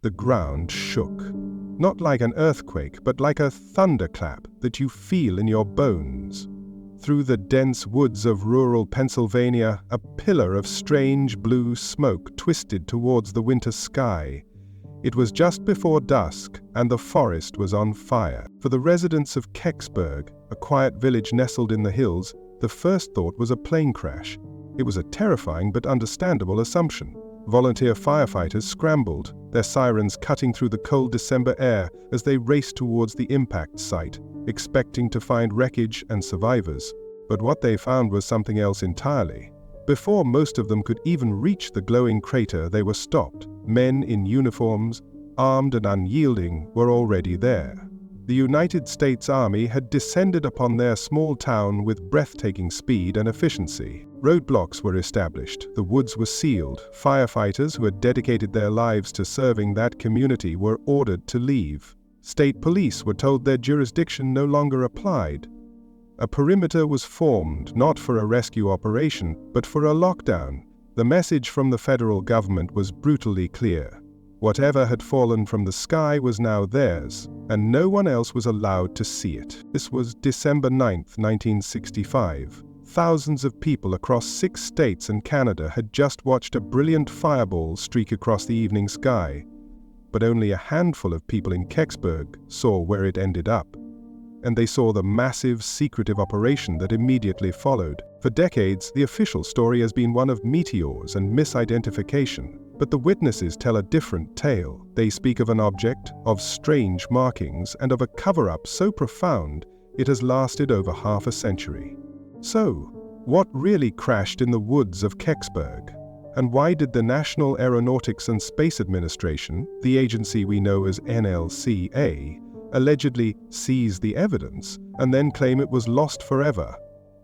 The ground shook. Not like an earthquake, but like a thunderclap that you feel in your bones. Through the dense woods of rural Pennsylvania, a pillar of strange blue smoke twisted towards the winter sky. It was just before dusk, and the forest was on fire. For the residents of Kecksburg, a quiet village nestled in the hills, the first thought was a plane crash. It was a terrifying but understandable assumption. Volunteer firefighters scrambled, their sirens cutting through the cold December air as they raced towards the impact site, expecting to find wreckage and survivors. But what they found was something else entirely. Before most of them could even reach the glowing crater, they were stopped. Men in uniforms, armed and unyielding, were already there. The United States Army had descended upon their small town with breathtaking speed and efficiency. Roadblocks were established, the woods were sealed, firefighters who had dedicated their lives to serving that community were ordered to leave. State police were told their jurisdiction no longer applied. A perimeter was formed, not for a rescue operation, but for a lockdown. The message from the federal government was brutally clear. Whatever had fallen from the sky was now theirs, and no one else was allowed to see it. This was December 9, 1965. Thousands of people across 6 states and Canada had just watched a brilliant fireball streak across the evening sky. But only a handful of people in Kecksburg saw where it ended up. And they saw the massive, secretive operation that immediately followed. For decades, the official story has been one of meteors and misidentification. But the witnesses tell a different tale. They speak of an object, of strange markings, and of a cover-up so profound it has lasted over half a century. So, what really crashed in the woods of Kecksburg? And why did the National Aeronautics and Space Administration, the agency we know as NLCA, allegedly seize the evidence and then claim it was lost forever?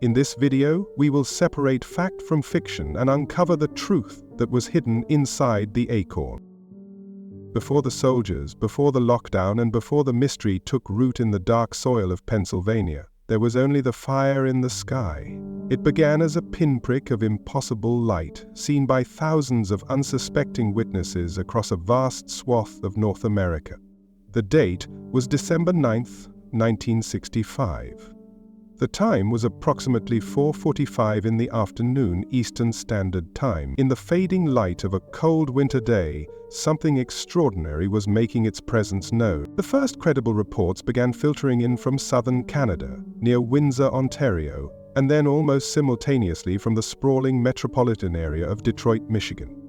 In this video, we will separate fact from fiction and uncover the truth that was hidden inside the acorn. Before the soldiers, before the lockdown, and before the mystery took root in the dark soil of Pennsylvania, there was only the fire in the sky. It began as a pinprick of impossible light, seen by thousands of unsuspecting witnesses across a vast swath of North America. The date was December 9, 1965. The time was approximately 4:45 in the afternoon Eastern Standard Time. In the fading light of a cold winter day, something extraordinary was making its presence known. The first credible reports began filtering in from southern Canada, near Windsor, Ontario, and then almost simultaneously from the sprawling metropolitan area of Detroit, Michigan.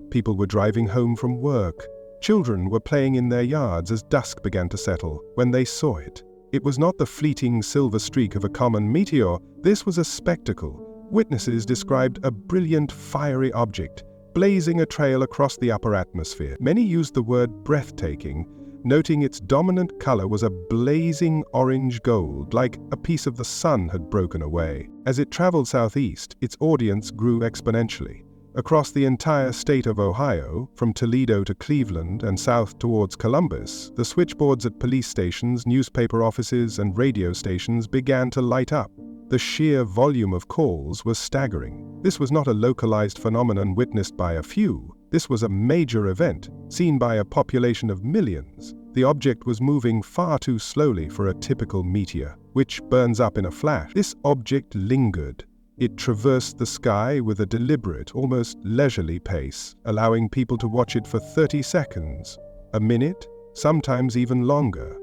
People were driving home from work. Children were playing in their yards as dusk began to settle when they saw it. It was not the fleeting silver streak of a common meteor. This was a spectacle. Witnesses described a brilliant, fiery object, blazing a trail across the upper atmosphere. Many used the word breathtaking, noting its dominant color was a blazing orange gold, like a piece of the sun had broken away. As it traveled southeast, its audience grew exponentially. Across the entire state of Ohio, from Toledo to Cleveland and south towards Columbus, the switchboards at police stations, newspaper offices, and radio stations began to light up. The sheer volume of calls was staggering. This was not a localized phenomenon witnessed by a few. This was a major event, seen by a population of millions. The object was moving far too slowly for a typical meteor, which burns up in a flash. This object lingered. It traversed the sky with a deliberate, almost leisurely pace, allowing people to watch it for 30 seconds, a minute, sometimes even longer.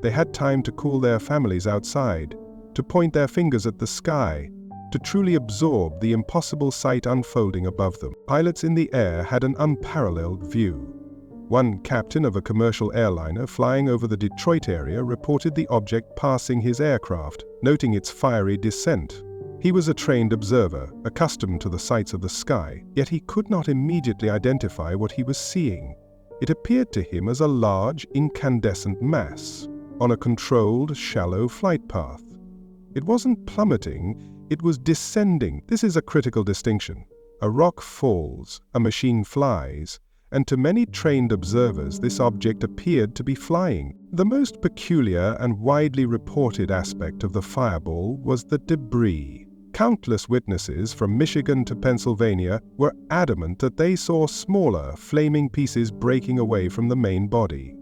They had time to cool their families outside, to point their fingers at the sky, to truly absorb the impossible sight unfolding above them. Pilots in the air had an unparalleled view. One captain of a commercial airliner flying over the Detroit area reported the object passing his aircraft, noting its fiery descent. He was a trained observer, accustomed to the sights of the sky, yet he could not immediately identify what he was seeing. It appeared to him as a large, incandescent mass, on a controlled, shallow flight path. It wasn't plummeting, it was descending. This is a critical distinction. A rock falls, a machine flies, and to many trained observers this object appeared to be flying. The most peculiar and widely reported aspect of the fireball was the debris. Countless witnesses from Michigan to Pennsylvania were adamant that they saw smaller, flaming pieces breaking away from the main body.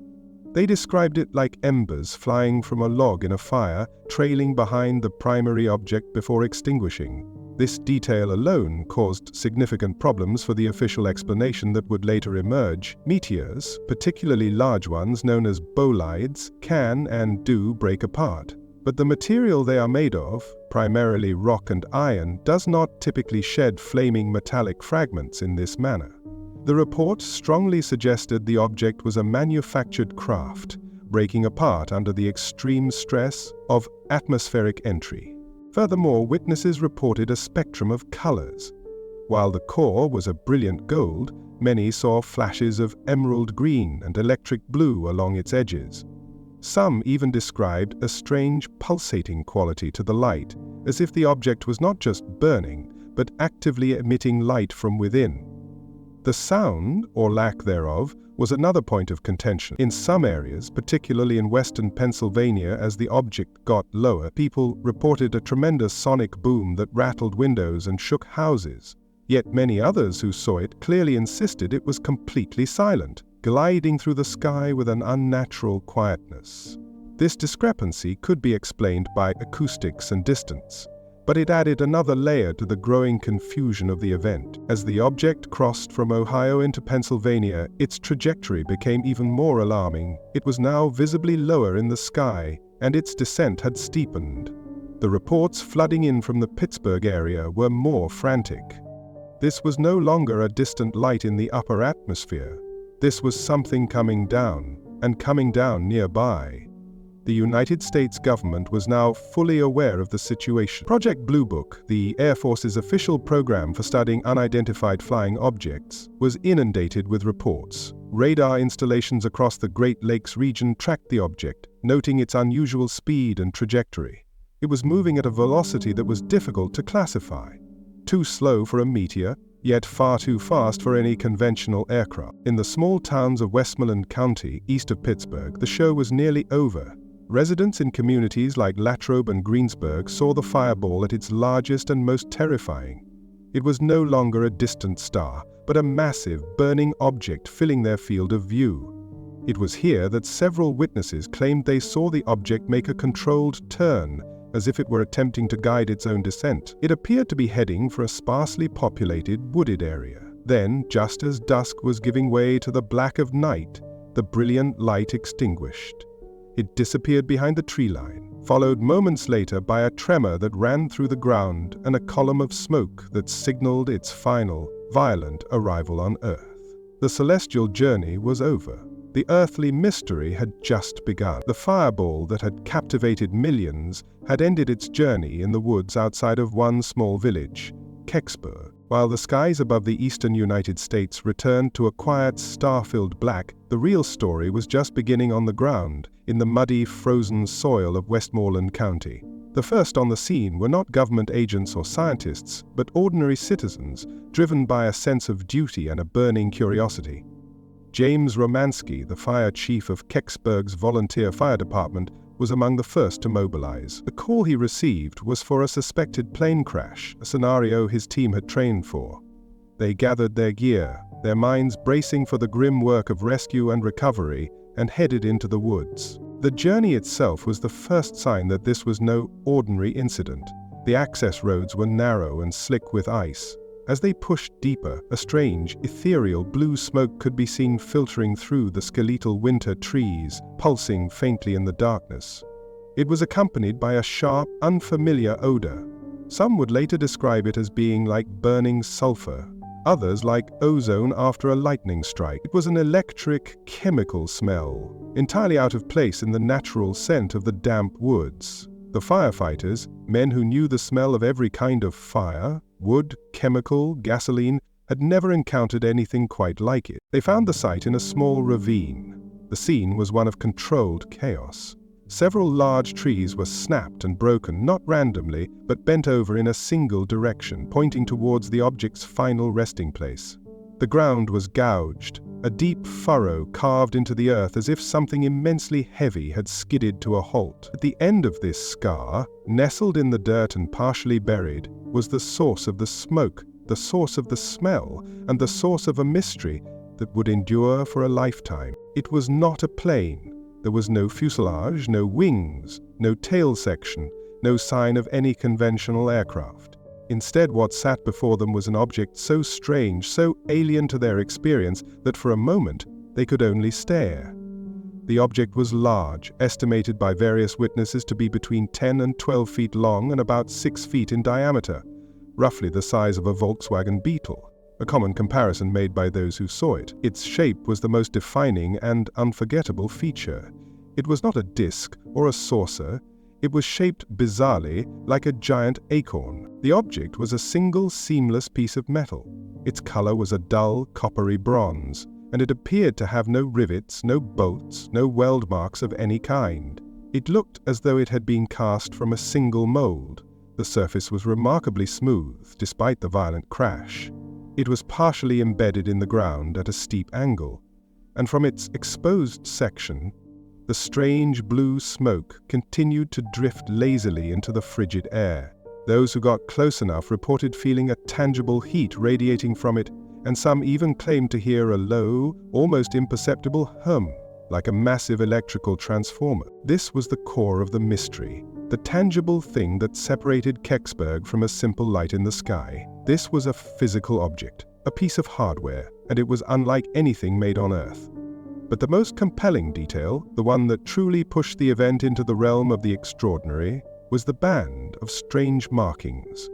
They described it like embers flying from a log in a fire, trailing behind the primary object before extinguishing. This detail alone caused significant problems for the official explanation that would later emerge. Meteors, particularly large ones known as bolides, can and do break apart. But the material they are made of, primarily rock and iron, does not typically shed flaming metallic fragments in this manner. The report strongly suggested the object was a manufactured craft, breaking apart under the extreme stress of atmospheric entry. Furthermore, witnesses reported a spectrum of colors. While the core was a brilliant gold, many saw flashes of emerald green and electric blue along its edges. Some even described a strange pulsating quality to the light, as if the object was not just burning, but actively emitting light from within. The sound, or lack thereof, was another point of contention. In some areas, particularly in western Pennsylvania, as the object got lower, people reported a tremendous sonic boom that rattled windows and shook houses. Yet many others who saw it clearly insisted it was completely silent, gliding through the sky with an unnatural quietness. This discrepancy could be explained by acoustics and distance, but it added another layer to the growing confusion of the event. As the object crossed from Ohio into Pennsylvania, its trajectory became even more alarming. It was now visibly lower in the sky, and its descent had steepened. The reports flooding in from the Pittsburgh area were more frantic. This was no longer a distant light in the upper atmosphere. This was something coming down, and coming down nearby. The United States government was now fully aware of the situation. Project Blue Book, the Air Force's official program for studying unidentified flying objects, was inundated with reports. Radar installations across the Great Lakes region tracked the object, noting its unusual speed and trajectory. It was moving at a velocity that was difficult to classify. Too slow for a meteor, yet far too fast for any conventional aircraft. In the small towns of Westmoreland County, east of Pittsburgh, the show was nearly over. Residents in communities like Latrobe and Greensburg saw the fireball at its largest and most terrifying. It was no longer a distant star, but a massive, burning object filling their field of view. It was here that several witnesses claimed they saw the object make a controlled turn, as if it were attempting to guide its own descent. It appeared to be heading for a sparsely populated, wooded area. Then, just as dusk was giving way to the black of night, the brilliant light extinguished. It disappeared behind the tree line, followed moments later by a tremor that ran through the ground and a column of smoke that signaled its final, violent arrival on Earth. The celestial journey was over. The earthly mystery had just begun. The fireball that had captivated millions had ended its journey in the woods outside of one small village, Kecksburg. While the skies above the eastern United States returned to a quiet, star-filled black, the real story was just beginning on the ground, in the muddy, frozen soil of Westmoreland County. The first on the scene were not government agents or scientists, but ordinary citizens, driven by a sense of duty and a burning curiosity. James Romansky, the fire chief of Kecksburg's volunteer fire department, was among the first to mobilize. The call he received was for a suspected plane crash, a scenario his team had trained for. They gathered their gear, their minds bracing for the grim work of rescue and recovery, and headed into the woods. The journey itself was the first sign that this was no ordinary incident. The access roads were narrow and slick with ice. As they pushed deeper, a strange, ethereal blue smoke could be seen filtering through the skeletal winter trees, pulsing faintly in the darkness. It was accompanied by a sharp, unfamiliar odor. Some would later describe it as being like burning sulfur, others like ozone after a lightning strike. It was an electric, chemical smell, entirely out of place in the natural scent of the damp woods. The firefighters, men who knew the smell of every kind of fire, wood, chemical, gasoline, had never encountered anything quite like it. They found the site in a small ravine. The scene was one of controlled chaos. Several large trees were snapped and broken, not randomly, but bent over in a single direction, pointing towards the object's final resting place. The ground was gouged, a deep furrow carved into the earth as if something immensely heavy had skidded to a halt. At the end of this scar, nestled in the dirt and partially buried, was the source of the smoke, the source of the smell, and the source of a mystery that would endure for a lifetime. It was not a plane. There was no fuselage, no wings, no tail section, no sign of any conventional aircraft. Instead, what sat before them was an object so strange, so alien to their experience, that for a moment they could only stare. The object was large, estimated by various witnesses to be between 10 and 12 feet long and about 6 feet in diameter, roughly the size of a Volkswagen Beetle, a common comparison made by those who saw it. Its shape was the most defining and unforgettable feature. It was not a disc or a saucer. It was shaped bizarrely like a giant acorn. The object was a single seamless piece of metal. Its color was a dull, coppery bronze, and it appeared to have no rivets, no bolts, no weld marks of any kind. It looked as though it had been cast from a single mold. The surface was remarkably smooth, despite the violent crash. It was partially embedded in the ground at a steep angle, and from its exposed section, the strange blue smoke continued to drift lazily into the frigid air. Those who got close enough reported feeling a tangible heat radiating from it, and some even claimed to hear a low, almost imperceptible hum, like a massive electrical transformer. This was the core of the mystery, the tangible thing that separated Kecksburg from a simple light in the sky. This was a physical object, a piece of hardware, and it was unlike anything made on Earth. But the most compelling detail, the one that truly pushed the event into the realm of the extraordinary, was the band of strange markings.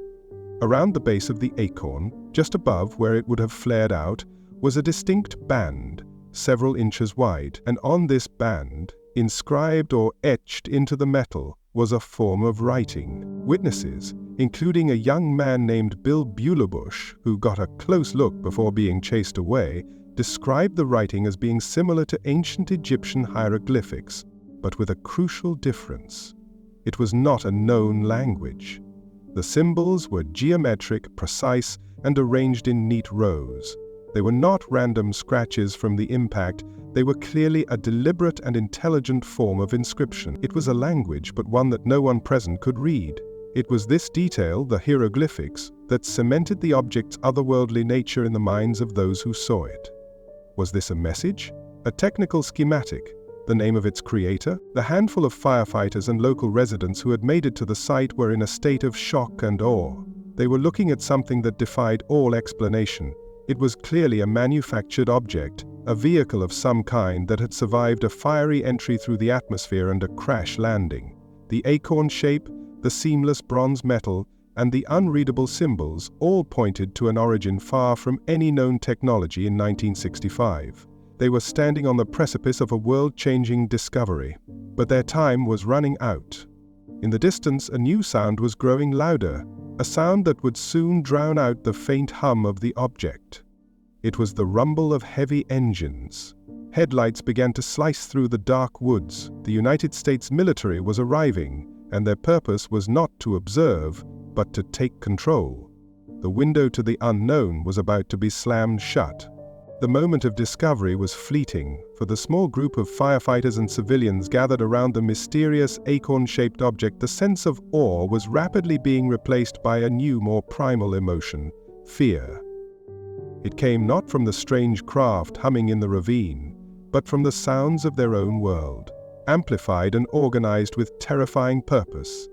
Around the base of the acorn, just above where it would have flared out, was a distinct band, several inches wide, and on this band, inscribed or etched into the metal, was a form of writing. Witnesses, including a young man named Bill Bulebush, who got a close look before being chased away, described the writing as being similar to ancient Egyptian hieroglyphics, but with a crucial difference. It was not a known language. The symbols were geometric, precise, and arranged in neat rows. They were not random scratches from the impact. They were clearly a deliberate and intelligent form of inscription. It was a language, but one that no one present could read. It was this detail, the hieroglyphics, that cemented the object's otherworldly nature in the minds of those who saw it. Was this a message? A technical schematic? The name of its creator? The handful of firefighters and local residents who had made it to the site were in a state of shock and awe. They were looking at something that defied all explanation. It was clearly a manufactured object, a vehicle of some kind that had survived a fiery entry through the atmosphere and a crash landing. The acorn shape, the seamless bronze metal, and the unreadable symbols all pointed to an origin far from any known technology in 1965. They were standing on the precipice of a world-changing discovery, but their time was running out. In the distance, a new sound was growing louder, a sound that would soon drown out the faint hum of the object. It was the rumble of heavy engines. Headlights began to slice through the dark woods. The United States military was arriving, and their purpose was not to observe, but to take control. The window to the unknown was about to be slammed shut. The moment of discovery was fleeting. For the small group of firefighters and civilians gathered around the mysterious acorn-shaped object, the sense of awe was rapidly being replaced by a new, more primal emotion: fear. It came not from the strange craft humming in the ravine, but from the sounds of their own world, amplified and organized with terrifying purpose.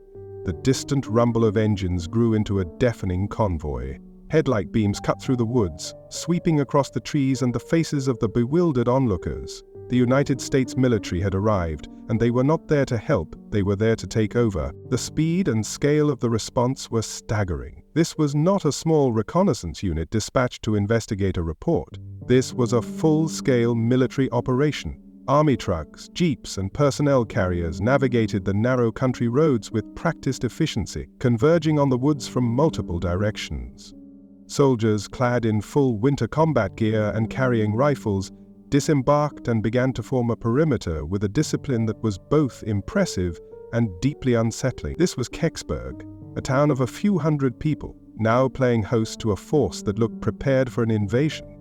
The distant rumble of engines grew into a deafening convoy. Headlight beams cut through the woods, sweeping across the trees and the faces of the bewildered onlookers. The United States military had arrived, and they were not there to help, they were there to take over. The speed and scale of the response were staggering. This was not a small reconnaissance unit dispatched to investigate a report. This was a full-scale military operation. Army trucks, jeeps, and personnel carriers navigated the narrow country roads with practiced efficiency, converging on the woods from multiple directions. Soldiers clad in full winter combat gear and carrying rifles disembarked and began to form a perimeter with a discipline that was both impressive and deeply unsettling. This was Kecksburg, a town of a few hundred people, now playing host to a force that looked prepared for an invasion.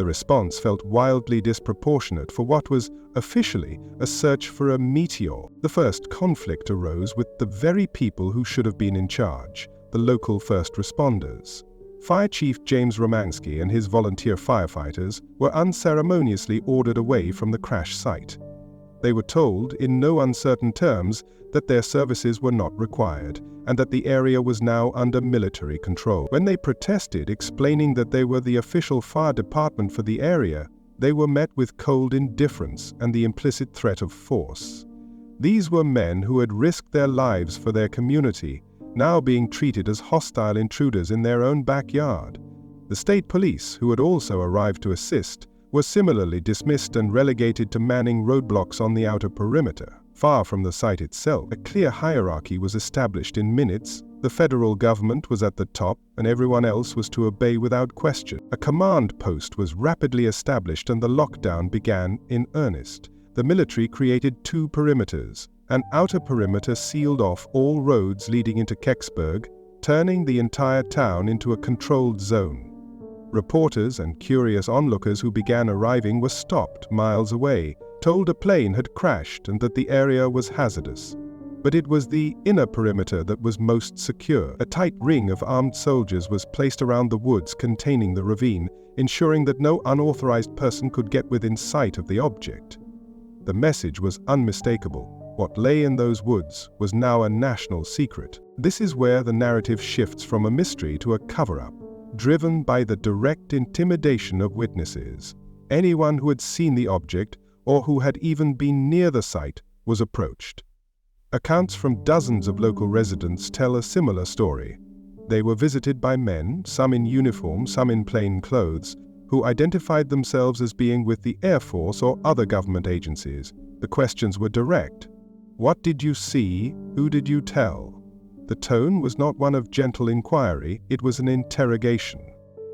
The response felt wildly disproportionate for what was officially a search for a meteor. The first conflict arose with the very people who should have been in charge, the local first responders. Fire Chief James Romansky and his volunteer firefighters were unceremoniously ordered away from the crash site. They were told, in no uncertain terms, that their services were not required, and that the area was now under military control. When they protested, explaining that they were the official fire department for the area, they were met with cold indifference and the implicit threat of force. These were men who had risked their lives for their community, now being treated as hostile intruders in their own backyard. The state police, who had also arrived to assist, were similarly dismissed and relegated to manning roadblocks on the outer perimeter. Far from the site itself, a clear hierarchy was established in minutes. The federal government was at the top, and everyone else was to obey without question. A command post was rapidly established and the lockdown began in earnest. The military created 2 perimeters. An outer perimeter sealed off all roads leading into Kecksburg, turning the entire town into a controlled zone. Reporters and curious onlookers who began arriving were stopped miles away, told a plane had crashed and that the area was hazardous. But it was the inner perimeter that was most secure. A tight ring of armed soldiers was placed around the woods containing the ravine, ensuring that no unauthorized person could get within sight of the object. The message was unmistakable. What lay in those woods was now a national secret. This is where the narrative shifts from a mystery to a cover-up, driven by the direct intimidation of witnesses. Anyone who had seen the object, or who had even been near the site, was approached. Accounts from dozens of local residents tell a similar story. They were visited by men, some in uniform, some in plain clothes, who identified themselves as being with the Air Force or other government agencies. The questions were direct. What did you see? Who did you tell? The tone was not one of gentle inquiry, it was an interrogation.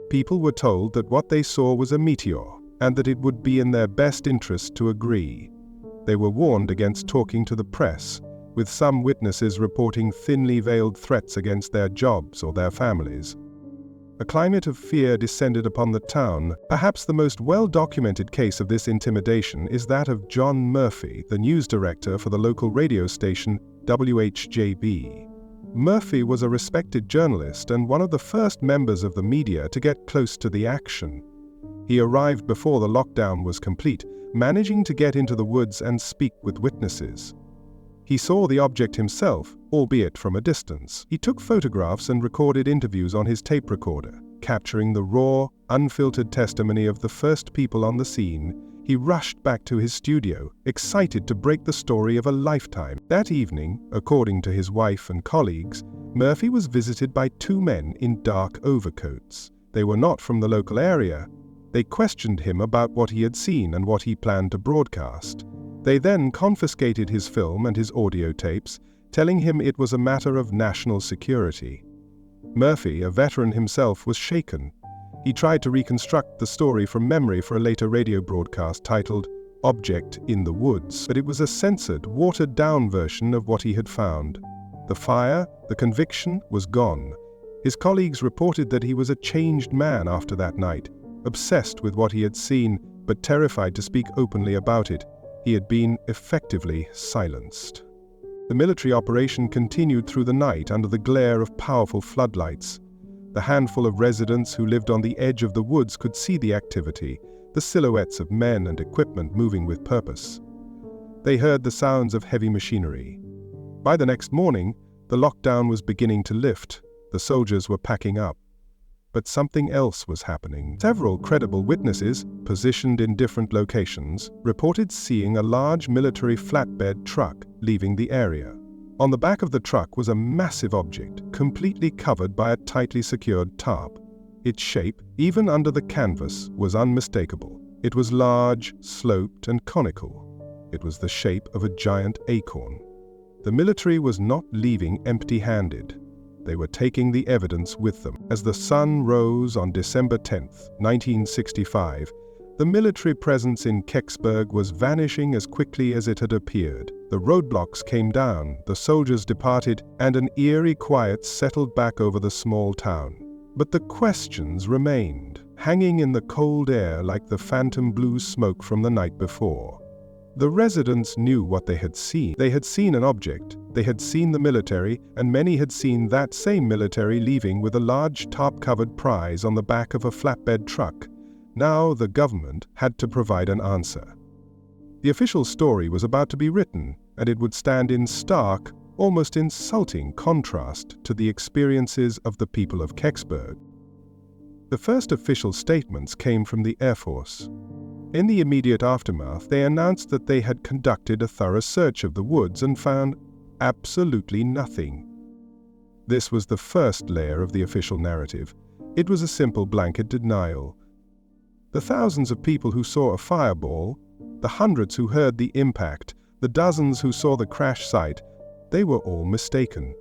People were told that what they saw was a meteor, and that it would be in their best interest to agree. They were warned against talking to the press, with some witnesses reporting thinly veiled threats against their jobs or their families. A climate of fear descended upon the town. Perhaps the most well-documented case of this intimidation is that of John Murphy, the news director for the local radio station WHJB. Murphy was a respected journalist and one of the first members of the media to get close to the action. He arrived before the lockdown was complete, managing to get into the woods and speak with witnesses. He saw the object himself, albeit from a distance. He took photographs and recorded interviews on his tape recorder, capturing the raw, unfiltered testimony of the first people on the scene. He rushed back to his studio, excited to break the story of a lifetime. That evening, according to his wife and colleagues, Murphy was visited by 2 men in dark overcoats. They were not from the local area. They questioned him about what he had seen and what he planned to broadcast. They then confiscated his film and his audio tapes, telling him it was a matter of national security. Murphy, a veteran himself, was shaken. He tried to reconstruct the story from memory for a later radio broadcast titled Object in the Woods, but it was a censored, watered-down version of what he had found. The fire, the conviction, was gone. His colleagues reported that he was a changed man after that night, obsessed with what he had seen, but terrified to speak openly about it. He had been effectively silenced. The military operation continued through the night under the glare of powerful floodlights. The handful of residents who lived on the edge of the woods could see the activity, the silhouettes of men and equipment moving with purpose. They heard the sounds of heavy machinery. By the next morning, the lockdown was beginning to lift. The soldiers were packing up. But something else was happening. Several credible witnesses, positioned in different locations, reported seeing a large military flatbed truck leaving the area. On the back of the truck was a massive object, completely covered by a tightly secured tarp. Its shape, even under the canvas, was unmistakable. It was large, sloped, and conical. It was the shape of a giant acorn. The military was not leaving empty-handed. They were taking the evidence with them. As the sun rose on December 10, 1965, the military presence in Kecksburg was vanishing as quickly as it had appeared. The roadblocks came down, the soldiers departed, and an eerie quiet settled back over the small town. But the questions remained. hanging in the cold air like the phantom blue smoke from the night before. The residents knew what they had seen. They had seen an object, they had seen the military, and many had seen that same military leaving with a large tarp-covered prize on the back of a flatbed truck. Now the government had to provide an answer. The official story was about to be written, and it would stand in stark, almost insulting contrast to the experiences of the people of Kecksburg. The first official statements came from the Air Force. In the immediate aftermath, they announced that they had conducted a thorough search of the woods and found absolutely nothing. This was the first layer of the official narrative. It was a simple blanket denial. The thousands of people who saw a fireball, the hundreds who heard the impact, the dozens who saw the crash site, they were all mistaken.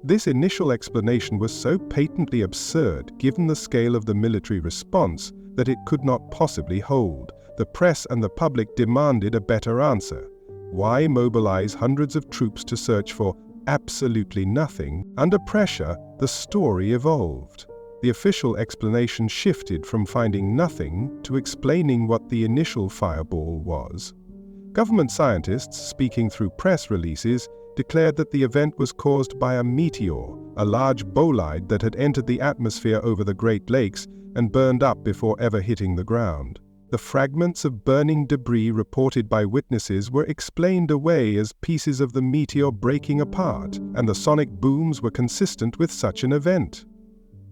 This initial explanation was so patently absurd, given the scale of the military response, that it could not possibly hold. The press and the public demanded a better answer. Why mobilize hundreds of troops to search for absolutely nothing? Under pressure, the story evolved. The official explanation shifted from finding nothing to explaining what the initial fireball was. Government scientists, speaking through press releases, declared that the event was caused by a meteor, a large bolide that had entered the atmosphere over the Great Lakes and burned up before ever hitting the ground. The fragments of burning debris reported by witnesses were explained away as pieces of the meteor breaking apart, and the sonic booms were consistent with such an event.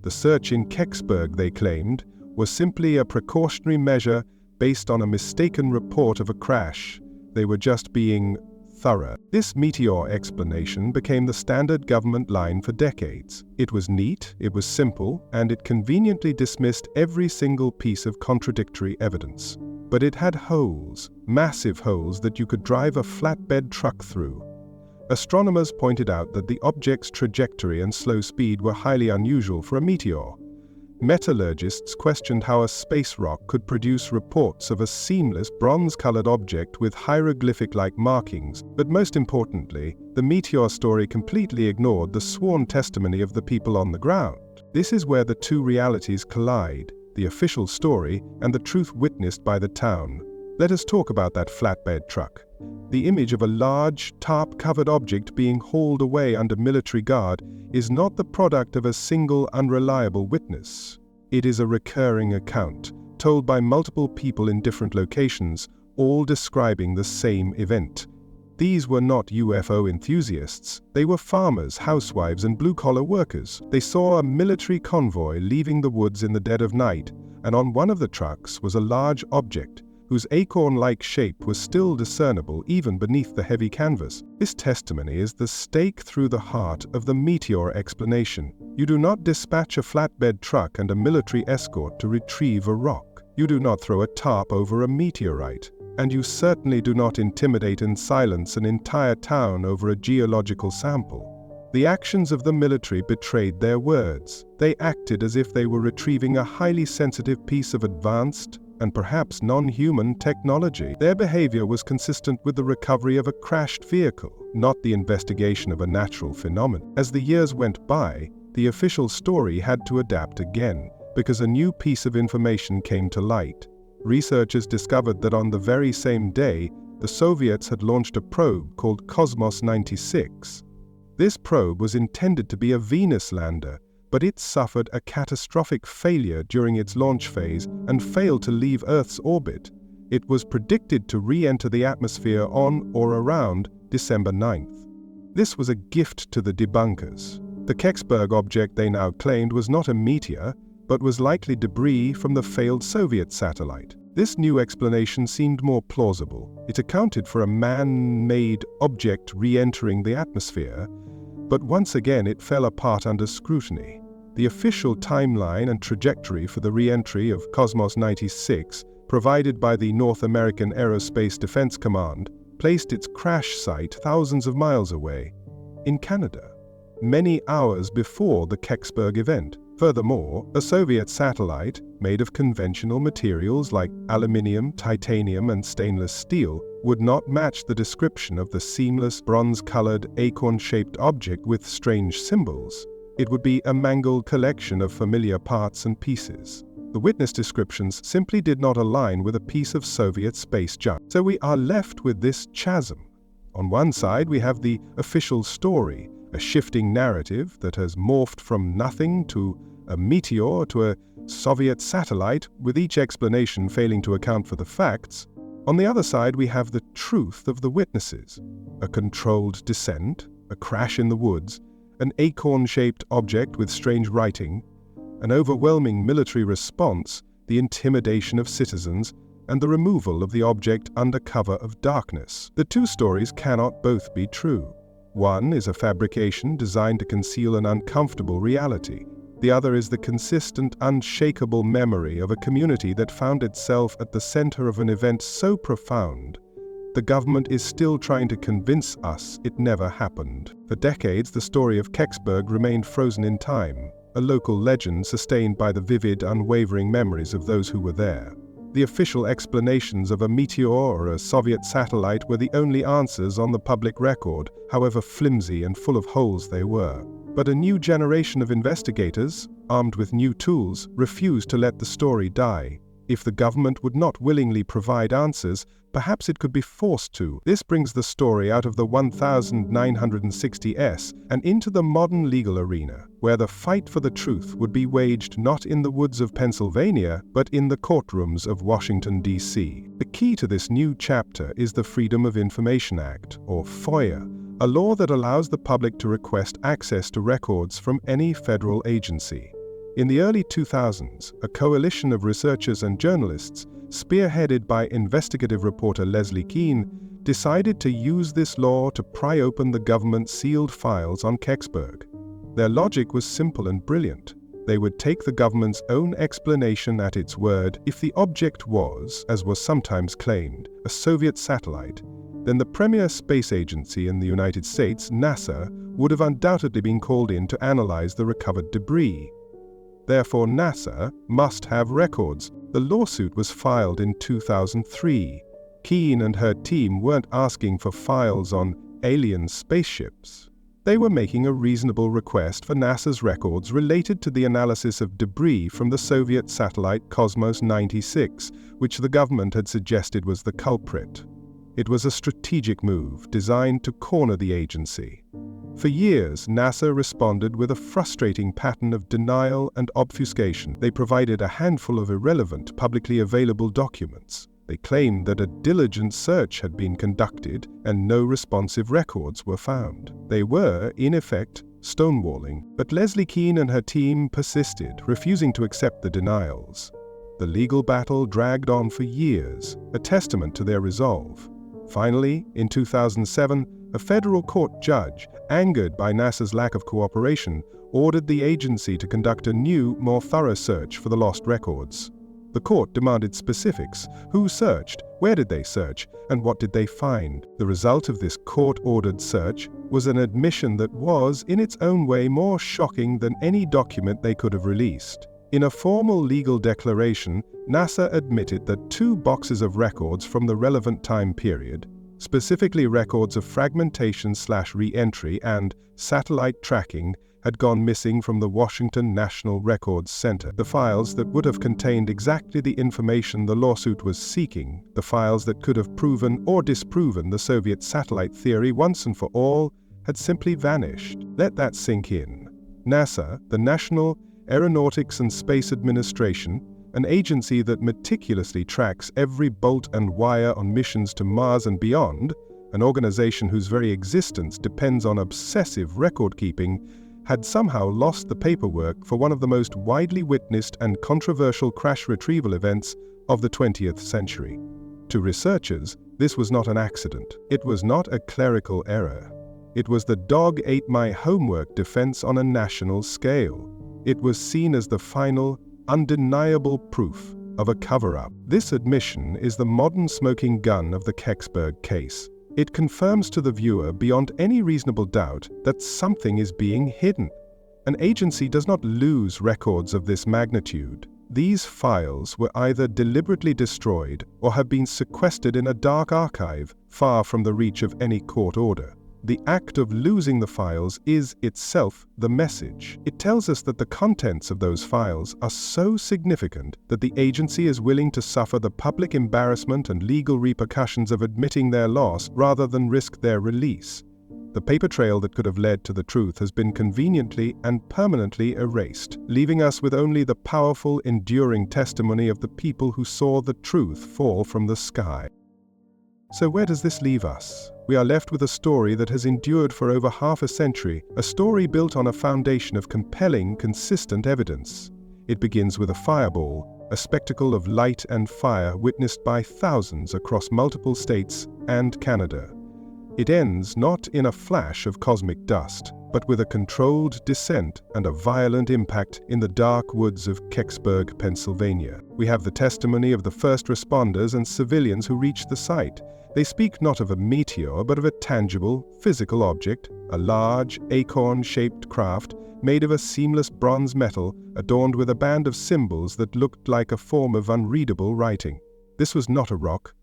The search in Kecksburg, they claimed, was simply a precautionary measure based on a mistaken report of a crash. They were just being thorough. This meteor explanation became the standard government line for decades. It was neat, it was simple, and it conveniently dismissed every single piece of contradictory evidence. But it had holes, massive holes that you could drive a flatbed truck through. Astronomers pointed out that the object's trajectory and slow speed were highly unusual for a meteor. Metallurgists questioned how a space rock could produce reports of a seamless bronze-colored object with hieroglyphic-like markings, but most importantly, the meteor story completely ignored the sworn testimony of the people on the ground. This is where the two realities collide, the official story and the truth witnessed by the town. Let us talk about that flatbed truck. The image of a large, tarp-covered object being hauled away under military guard is not the product of a single unreliable witness. It is a recurring account, told by multiple people in different locations, all describing the same event. These were not UFO enthusiasts. They were farmers, housewives, and blue-collar workers. They saw a military convoy leaving the woods in the dead of night, and on one of the trucks was a large object, whose acorn-like shape was still discernible even beneath the heavy canvas. This testimony is the stake through the heart of the meteor explanation. You do not dispatch a flatbed truck and a military escort to retrieve a rock. You do not throw a tarp over a meteorite. And you certainly do not intimidate and silence an entire town over a geological sample. The actions of the military betrayed their words. They acted as if they were retrieving a highly sensitive piece of advanced, and perhaps non-human technology. Their behavior was consistent with the recovery of a crashed vehicle, not the investigation of a natural phenomenon. As the years went by, the official story had to adapt again, because a new piece of information came to light. Researchers discovered that on the very same day, the Soviets had launched a probe called Cosmos 96. This probe was intended to be a Venus lander, but it suffered a catastrophic failure during its launch phase and failed to leave Earth's orbit. It was predicted to re-enter the atmosphere on or around December 9th. This was a gift to the debunkers. The Kecksburg object they now claimed was not a meteor, but was likely debris from the failed Soviet satellite. This new explanation seemed more plausible. It accounted for a man-made object re-entering the atmosphere, but once again it fell apart under scrutiny. The official timeline and trajectory for the re-entry of Cosmos 96, provided by the North American Aerospace Defense Command, placed its crash site thousands of miles away, in Canada, many hours before the Kecksburg event. Furthermore, a Soviet satellite, made of conventional materials like aluminium, titanium, and stainless steel, would not match the description of the seamless, bronze-colored, acorn-shaped object with strange symbols. It would be a mangled collection of familiar parts and pieces. The witness descriptions simply did not align with a piece of Soviet space junk. So we are left with this chasm. On one side, we have the official story, a shifting narrative that has morphed from nothing to a meteor to a Soviet satellite, with each explanation failing to account for the facts. On the other side, we have the truth of the witnesses, a controlled descent, a crash in the woods, an acorn-shaped object with strange writing, an overwhelming military response, the intimidation of citizens, and the removal of the object under cover of darkness. The two stories cannot both be true. One is a fabrication designed to conceal an uncomfortable reality. The other is the consistent, unshakable memory of a community that found itself at the center of an event so profound, the government is still trying to convince us it never happened. For decades, the story of Kecksburg remained frozen in time, a local legend sustained by the vivid, unwavering memories of those who were there. The official explanations of a meteor or a Soviet satellite were the only answers on the public record, however flimsy and full of holes they were. But a new generation of investigators, armed with new tools, refused to let the story die. If the government would not willingly provide answers, perhaps it could be forced to. This brings the story out of the 1960s and into the modern legal arena, where the fight for the truth would be waged not in the woods of Pennsylvania, but in the courtrooms of Washington, D.C. The key to this new chapter is the Freedom of Information Act, or FOIA, a law that allows the public to request access to records from any federal agency. In the early 2000s, a coalition of researchers and journalists, spearheaded by investigative reporter Leslie Kean, decided to use this law to pry open the government's sealed files on Kecksburg. Their logic was simple and brilliant. They would take the government's own explanation at its word. If the object was, as was sometimes claimed, a Soviet satellite, then the premier space agency in the United States, NASA, would have undoubtedly been called in to analyze the recovered debris. Therefore, NASA must have records. The lawsuit was filed in 2003. Kean and her team weren't asking for files on alien spaceships. They were making a reasonable request for NASA's records related to the analysis of debris from the Soviet satellite Cosmos 96, which the government had suggested was the culprit. It was a strategic move designed to corner the agency. For years, NASA responded with a frustrating pattern of denial and obfuscation. They provided a handful of irrelevant, publicly available documents. They claimed that a diligent search had been conducted and no responsive records were found. They were, in effect, stonewalling. But Leslie Kean and her team persisted, refusing to accept the denials. The legal battle dragged on for years, a testament to their resolve. Finally, in 2007, a federal court judge, angered by NASA's lack of cooperation, ordered the agency to conduct a new, more thorough search for the lost records. The court demanded specifics: who searched, where did they search, and what did they find? The result of this court-ordered search was an admission that was, in its own way, more shocking than any document they could have released. In a formal legal declaration, NASA admitted that 2 boxes of records from the relevant time period, specifically records of fragmentation/re-entry and satellite tracking, had gone missing from the Washington National Records Center. The files that would have contained exactly the information the lawsuit was seeking, the files that could have proven or disproven the Soviet satellite theory once and for all, had simply vanished. Let that sink in. NASA, the National Aeronautics and Space Administration, an agency that meticulously tracks every bolt and wire on missions to Mars and beyond, an organization whose very existence depends on obsessive record-keeping, had somehow lost the paperwork for one of the most widely witnessed and controversial crash retrieval events of the 20th century. To researchers, this was not an accident. It was not a clerical error. It was the dog-ate-my-homework defense on a national scale. It was seen as the final, undeniable proof of a cover-up. This admission is the modern smoking gun of the Kecksburg case. It confirms to the viewer beyond any reasonable doubt that something is being hidden. An agency does not lose records of this magnitude. These files were either deliberately destroyed or have been sequestered in a dark archive far from the reach of any court order. The act of losing the files is itself the message. It tells us that the contents of those files are so significant that the agency is willing to suffer the public embarrassment and legal repercussions of admitting their loss rather than risk their release. The paper trail that could have led to the truth has been conveniently and permanently erased, leaving us with only the powerful, enduring testimony of the people who saw the truth fall from the sky. So where does this leave us? We are left with a story that has endured for over half a century, a story built on a foundation of compelling, consistent evidence. It begins with a fireball, a spectacle of light and fire witnessed by thousands across multiple states and Canada. It ends not in a flash of cosmic dust, but with a controlled descent and a violent impact in the dark woods of Kecksburg, Pennsylvania. We have the testimony of the first responders and civilians who reached the site. They speak not of a meteor, but of a tangible, physical object, a large, acorn-shaped craft made of a seamless bronze metal adorned with a band of symbols that looked like a form of unreadable writing. This was not a rock.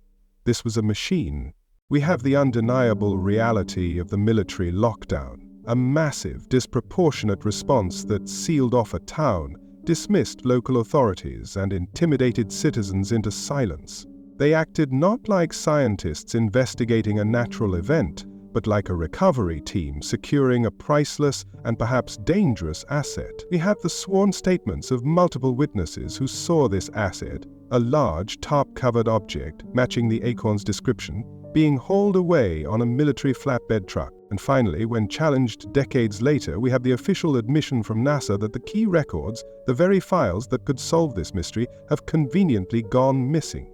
This was a machine. We have the undeniable reality of the military lockdown, a massive, disproportionate response that sealed off a town, dismissed local authorities, and intimidated citizens into silence. They acted not like scientists investigating a natural event, but like a recovery team securing a priceless and perhaps dangerous asset. We have the sworn statements of multiple witnesses who saw this asset, a large tarp-covered object matching the acorn's description, being hauled away on a military flatbed truck. And finally, when challenged decades later, we have the official admission from NASA that the key records, the very files that could solve this mystery, have conveniently gone missing.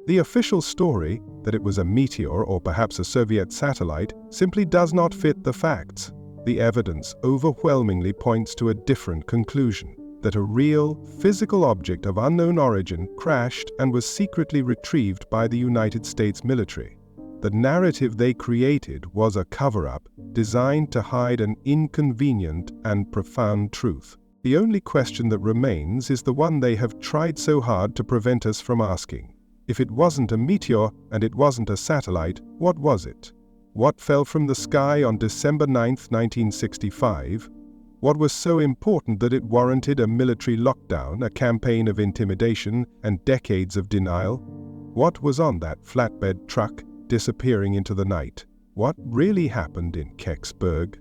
The official story, that it was a meteor or perhaps a Soviet satellite, simply does not fit the facts. The evidence overwhelmingly points to a different conclusion, that a real, physical object of unknown origin crashed and was secretly retrieved by the United States military. The narrative they created was a cover-up designed to hide an inconvenient and profound truth. The only question that remains is the one they have tried so hard to prevent us from asking. If it wasn't a meteor and it wasn't a satellite, what was it? What fell from the sky on December 9, 1965? What was so important that it warranted a military lockdown, a campaign of intimidation, and decades of denial? What was on that flatbed truck, disappearing into the night? What really happened in Kecksburg?